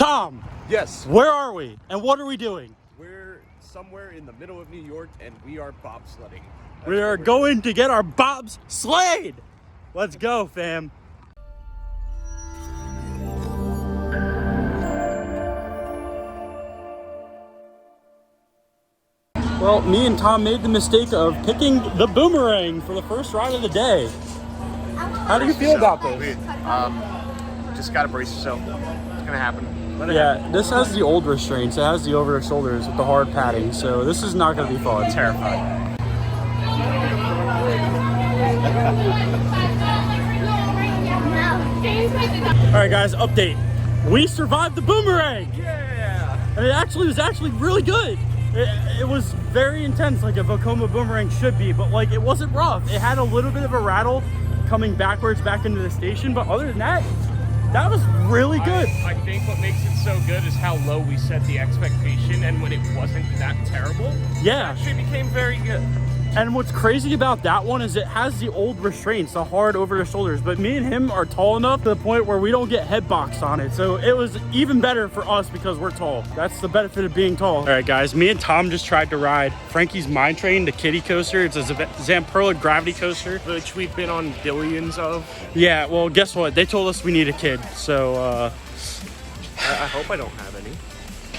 Tom! Yes. Where are we? And what are we doing? We're somewhere in the middle of New York and we are bobsledding. We are going to get our bobs slayed! Let's go, fam. Well, me and Tom made the mistake of picking the boomerang for the first ride of the day. How do you feel about this? Just gotta brace yourself. It's gonna happen. Yeah, this has the old restraints. It has the over the shoulders with the hard padding, so this is not gonna be fun. I'm terrified. All right, guys, update. We survived the boomerang! Yeah! And it was actually really good. It was very intense, like a Vekoma boomerang should be, but like it wasn't rough. It had a little bit of a rattle coming backwards back into the station, but other than that, that was really good. I think what makes it so good is how low we set the expectation, and when it wasn't that terrible, Yeah. it actually became very good. And what's crazy about that one is it has the old restraints, the hard over the shoulders, but me and him are tall enough to the point where we don't get head boxed on it. So it was even better for us because we're tall. That's the benefit of being tall. All right, guys, me and Tom just tried to ride Frankie's Mine Train, the kiddie coaster. It's a Zamperla gravity coaster, Which we've been on billions of. Yeah, well, guess what? They told us we need a kid, so I hope I don't have any.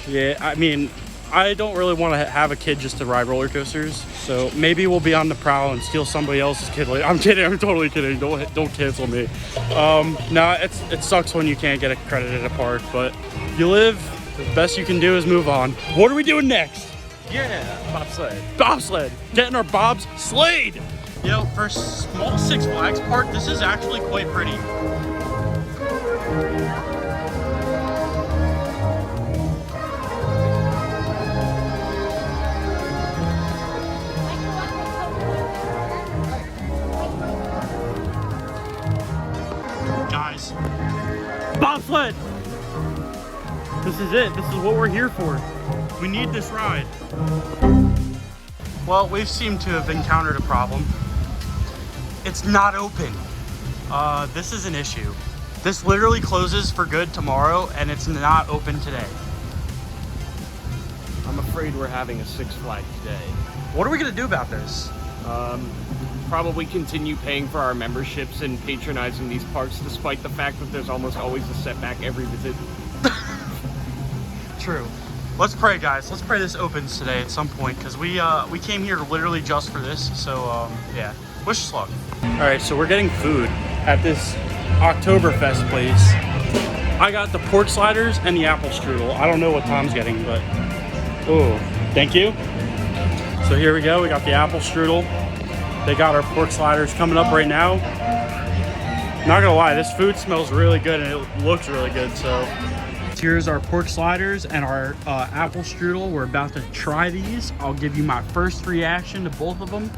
yeah, I mean, I don't really want to have a kid just to ride roller coasters, so maybe we'll be on the prowl and steal somebody else's kid later. I'm kidding, I'm totally kidding. Don't cancel me. No, it sucks when you can't get accredited at a park, but you live, the best you can do is move on. What are we doing next? Yeah, bobsled. Bobsled, getting our bobs slayed. You know, for a small Six Flags park, this is actually quite pretty. Guys, bobsled! This is it. This is what we're here for. We need this ride. Well, we seem to have encountered a problem. It's not open. This is an issue. This literally closes for good tomorrow, and it's not open today. I'm afraid we're having a Six Flags day. What are we gonna do about this? Probably continue paying for our memberships and patronizing these parks, despite the fact that there's almost always a setback every visit. True. Let's pray, guys. Let's pray this opens today at some point, because we came here literally just for this. So yeah, wish us luck. All right, so we're getting food at this Oktoberfest place. I got the pork sliders and the apple strudel. I don't know what Tom's getting, but oh, thank you. So here we go. We got the apple strudel. They got our pork sliders coming up right now. Not gonna lie, this food smells really good and it looks really good. So here's our pork sliders and our apple strudel. We're about to try these. I'll give you my first reaction to both of them.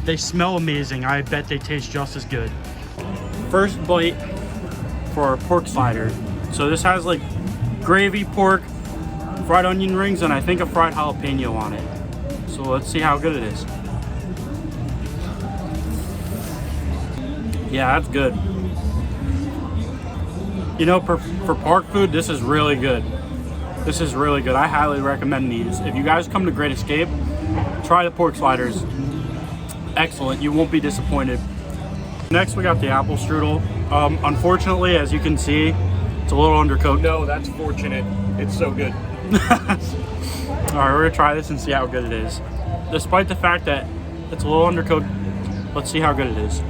They smell amazing. I bet they taste just as good. First bite for our pork slider. So this has like gravy, pork, fried onion rings, and I think a fried jalapeno on it. So let's see how good it is. Yeah, that's good. You know, for park food, this is really good. This is really good. I highly recommend these. If you guys come to Great Escape, try the pork sliders. Excellent. You won't be disappointed. Next, we got the apple strudel. Unfortunately, as you can see, it's a little undercooked. No, that's fortunate. It's so good. All right, we're gonna try this and see how good it is. Despite the fact that it's a little undercooked, let's see how good it is.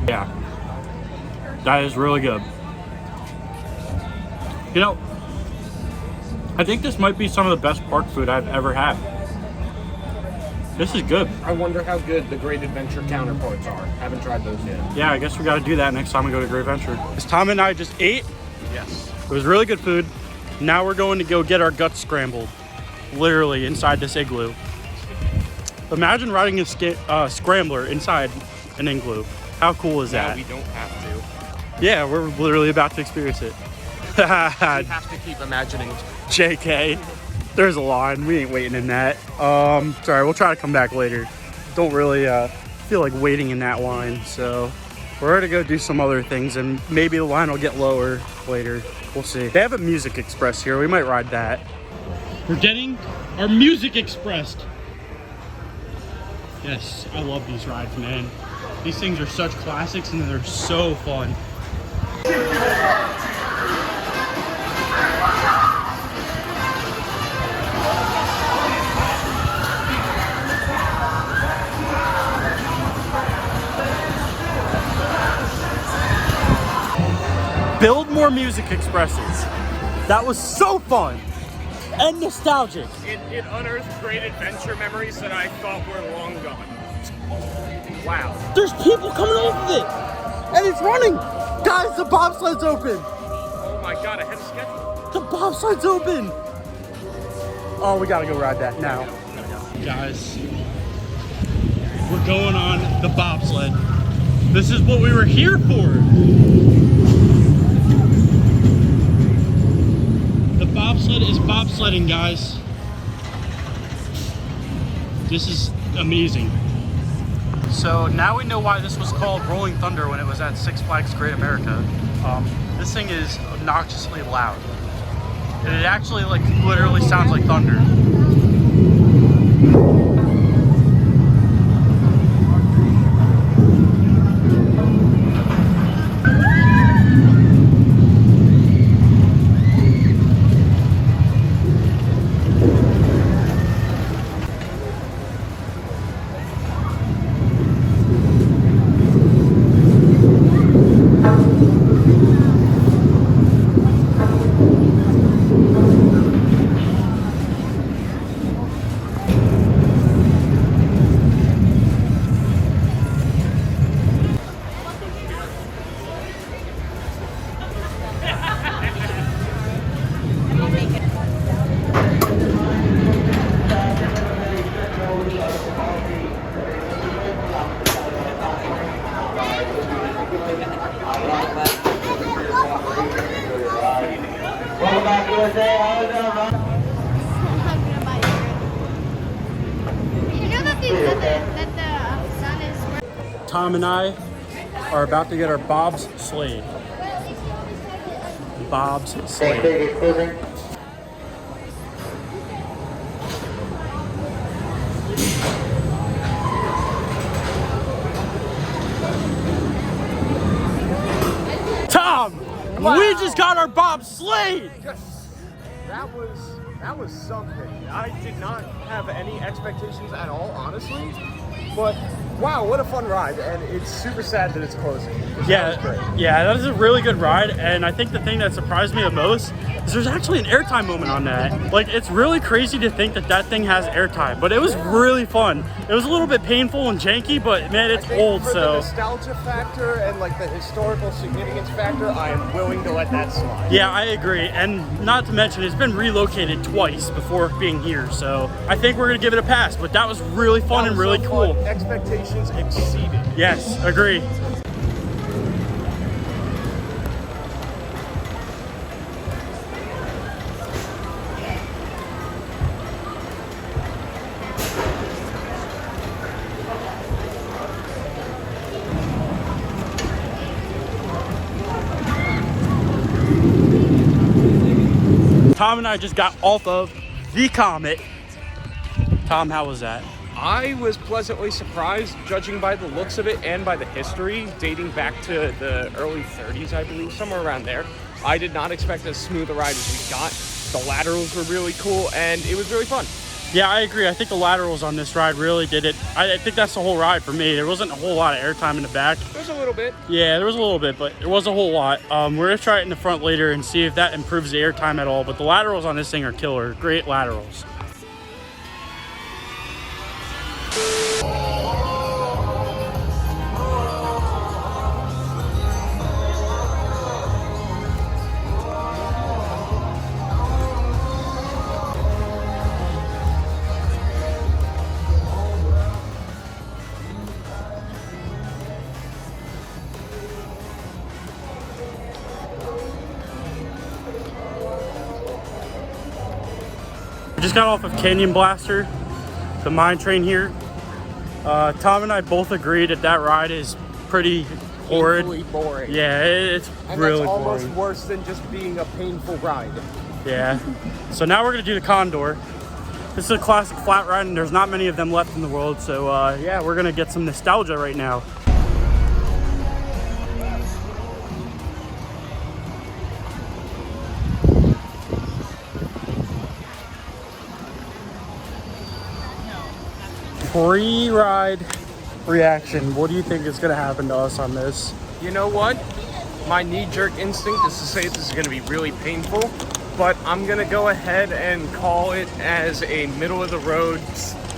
Yeah, that is really good. You know, I think this might be some of the best park food I've ever had. This is good. I wonder how good the Great Adventure counterparts are. Haven't tried those yet. Yeah, I guess we got to do that next time we go to Great Adventure. Because Tom and I just ate. Yes. It was really good food. Now we're going to go get our guts scrambled. Literally inside this igloo. Imagine riding a scrambler inside an igloo. How cool is that? We don't have Yeah, we're literally about to experience it. to. We have to keep imagining. JK. There's a line. We ain't waiting in that. Sorry, we'll try to come back later. Don't really feel like waiting in that line, so We're gonna go do some other things and maybe the line will get lower later. We'll see. They have a Music Express here. We might ride that. We're getting our Music Express. Yes, I love these rides, man. These things are such classics and they're so fun. Build more Music Expresses. That was so fun and nostalgic. It unearthed great adventure memories that I thought were long gone. Wow. There's people coming off of it and it's running. Guys, the bobsled's open. Oh my God, ahead of schedule. The bobsled's open. Oh, we gotta go ride that now. Guys, we're going on the bobsled. This is what we were here for. The bobsled is bobsledding, guys. This is amazing. So now we know why this was called Rolling Thunder when it was at Six Flags Great America. This thing is obnoxiously loud. And it actually like literally sounds like thunder. Tom and I are about to get our Bob's Sled. Bob's Sled. Tom, wow. We just got our Bob's Sled. Yes, that was something. I did not have any expectations at all, honestly. But wow, what a fun ride, and it's super sad that it's closing. Yeah, that is a really good ride, and I think the thing that surprised me the most is there's actually an airtime moment on that. Like, it's really crazy to think that that thing has airtime, but it was really fun. It was a little bit painful and janky, but man, it's old, for so. the nostalgia factor and like the historical significance factor, I am willing to let that slide. Yeah, I agree, and not to mention it's been relocated twice before being here, so I think we're gonna give it a pass, but that was really fun and really cool. Expectations exceeded. Yes, agree. Tom and I just got off of the Comet. Tom, how was that? I was pleasantly surprised, judging by the looks of it and by the history, dating back to the early 30s, I believe, somewhere around there. I did not expect as smooth a ride as we got. The laterals were really cool, and it was really fun. Yeah, I agree. I think the laterals on this ride really did it. I think that's the whole ride for me. There wasn't a whole lot of airtime in the back. There's a little bit. Yeah, there was a little bit, but there was a whole lot. We're going to try it in the front later and see if that improves the airtime at all. But the laterals on this thing are killer. Great laterals. We just got off of Canyon Blaster, the mine train here. Tom and I both agreed that that ride is pretty horrid. painfully boring. Yeah, it's And really that's almost boring. worse than just being a painful ride. Yeah. So now we're gonna do the Condor. This is a classic flat ride, and there's not many of them left in the world. So yeah, we're gonna get some nostalgia right now. Pre-ride reaction. What do you think is gonna happen to us on this? You know what? My knee-jerk instinct is to say this is going to be really painful, but I'm going to go ahead and call it as a middle-of-the-road,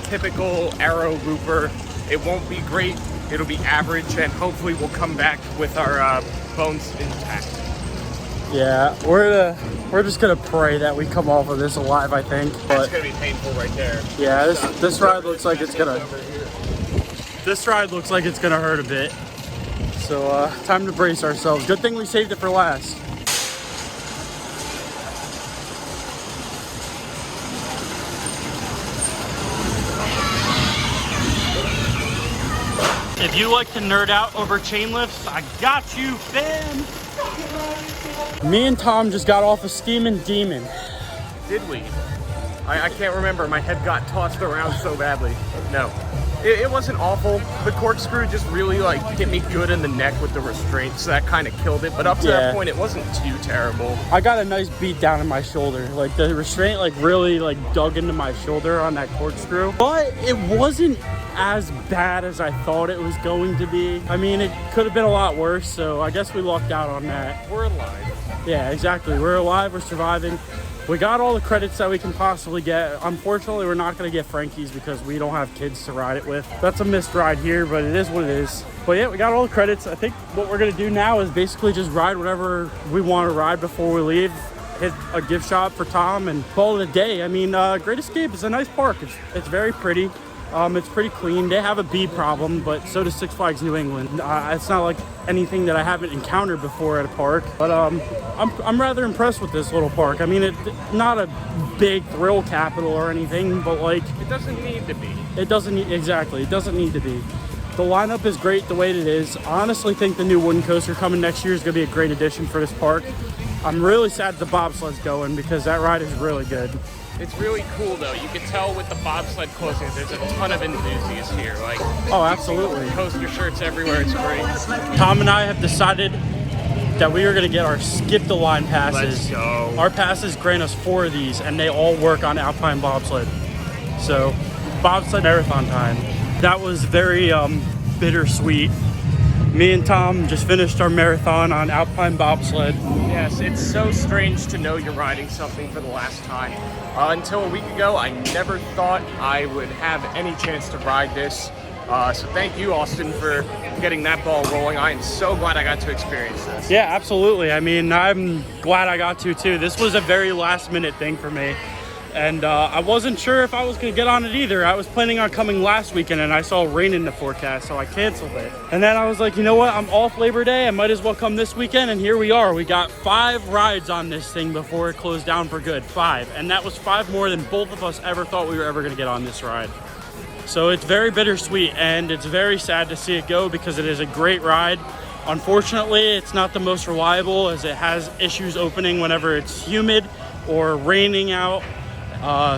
typical aero looper. It won't be great. It'll be average, and hopefully we'll come back with our bones intact. Yeah, we're just gonna pray that we come off of this alive. I think, That's but going to be painful right there. yeah, this ride looks like it's gonna. This ride looks like it's gonna hurt a bit. So time to brace ourselves. Good thing we saved it for last. If you like to nerd out over chain lifts, I got you, fam. Me and Tom just got off a steaming demon. Did we? I can't remember. My head got tossed around so badly. No. It wasn't awful. The corkscrew just really like hit me good in the neck with the restraint, so that kind of killed it. But up to that point, it wasn't too terrible. I got a nice beat down in my shoulder. Like the restraint like really like dug into my shoulder on that corkscrew. But it wasn't as bad as I thought it was going to be. I mean, it could have been a lot worse, so I guess we lucked out on that. We're alive. Yeah, exactly. We're alive, we're surviving. We got all the credits that we can possibly get. Unfortunately, we're not gonna get Frankie's because we don't have kids to ride it with. That's a missed ride here, but it is what it is. But yeah, we got all the credits. I think what we're gonna do now is basically just ride whatever we want to ride before we leave. Hit a gift shop for Tom and call it a day. I mean, Great Escape is a nice park. It's very pretty. It's pretty clean. They have a bee problem, but so does Six Flags New England. It's not like anything that I haven't encountered before at a park, but I'm rather impressed with this little park. I mean, it's not a big thrill capital or anything, but like It doesn't need to be. it doesn't exactly. It doesn't need to be. The lineup is great the way it is. I honestly think the new wooden coaster coming next year is going to be a great addition for this park. I'm really sad the bobsled's going because that ride is really good. It's really cool though. You can tell with the bobsled closing, there's a ton of enthusiasts here. Like, Oh, absolutely. coaster shirts everywhere. It's great. Tom and I have decided that we are going to get our skip the line passes. Let's go. Our passes grant us 4 of these, and they all work on Alpine Bobsled. So, bobsled marathon time. That was very bittersweet. Me and Tom just finished our marathon on Alpine Bobsled. Yes, it's so strange to know you're riding something for the last time. Until a week ago, I never thought I would have any chance to ride this. So thank you, Austin, for getting that ball rolling. I am so glad I got to experience this. Yeah, absolutely. I mean, I'm glad I got to too. This was a very last minute thing for me. And I wasn't sure if I was going to get on it either. I was planning on coming last weekend and I saw rain in the forecast, so I canceled it. And then I was like, you know what? I'm off Labor Day. I might as well come this weekend. And here we are. We got 5 rides on this thing before it closed down for good. 5. And that was 5 more than both of us ever thought we were ever going to get on this ride. So it's very bittersweet and it's very sad to see it go because it is a great ride. Unfortunately, it's not the most reliable as it has issues opening whenever it's humid or raining out.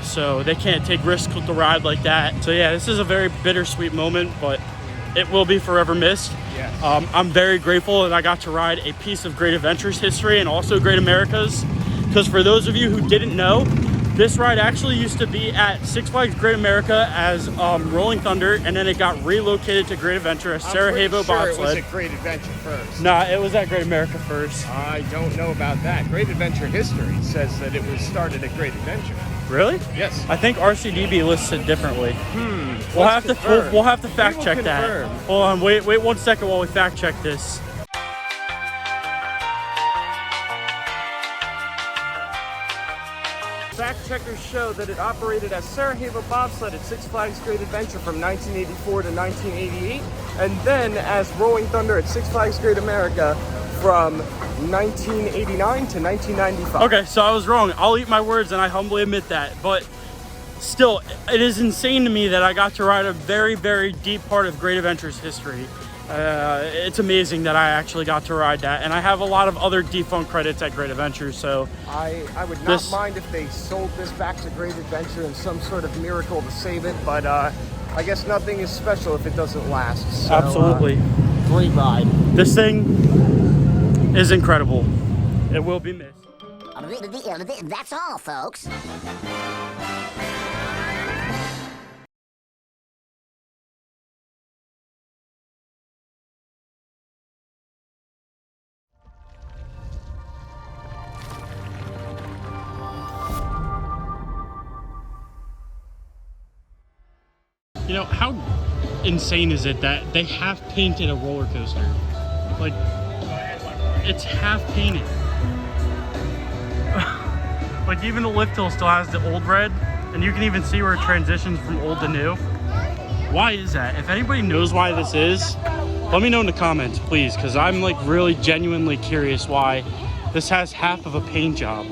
So they can't take risks with the ride like that. So yeah, this is a very bittersweet moment, but it will be forever missed. Yes. I'm very grateful that I got to ride a piece of Great Adventures history and also Great America's. Because for those of you who didn't know, this ride actually used to be at Six Flags Great America as Rolling Thunder, and then it got relocated to Great Adventure as Sarajevo Bobsled. It was at Great Adventure first. Nah, it was at Great America first. I don't know about that. Great Adventure history says that it was started at Great Adventure. Really? Yes. I think RCDB lists it differently. We'll Let's have confirm. to we'll have to fact We will check confirm. that. Hold on, wait 1 second while we fact check this. Fact checkers show that it operated as Sarajevo Bobsled at Six Flags Great Adventure from 1984 to 1988, and then as Rolling Thunder at Six Flags Great America from 1989 to 1995. Okay, so I was wrong. I'll eat my words and I humbly admit that. But still, it is insane to me that I got to ride a very, very deep part of Great Adventures history. It's amazing that I actually got to ride that, and I have a lot of other defunct credits at Great Adventure, so I would not mind if they sold this back to Great Adventure in some sort of miracle to save it, but I guess nothing is special if it doesn't last. So, absolutely. Great ride. This thing is incredible. It will be missed. That's all, folks. You know, how insane is it that they have painted a roller coaster? Like, it's half painted. Like, even the lift hill still has the old red, and you can even see where it transitions from old to new. Why is that? If anybody knows why this is, let me know in the comments, please, because I'm like really genuinely curious why this has half of a paint job.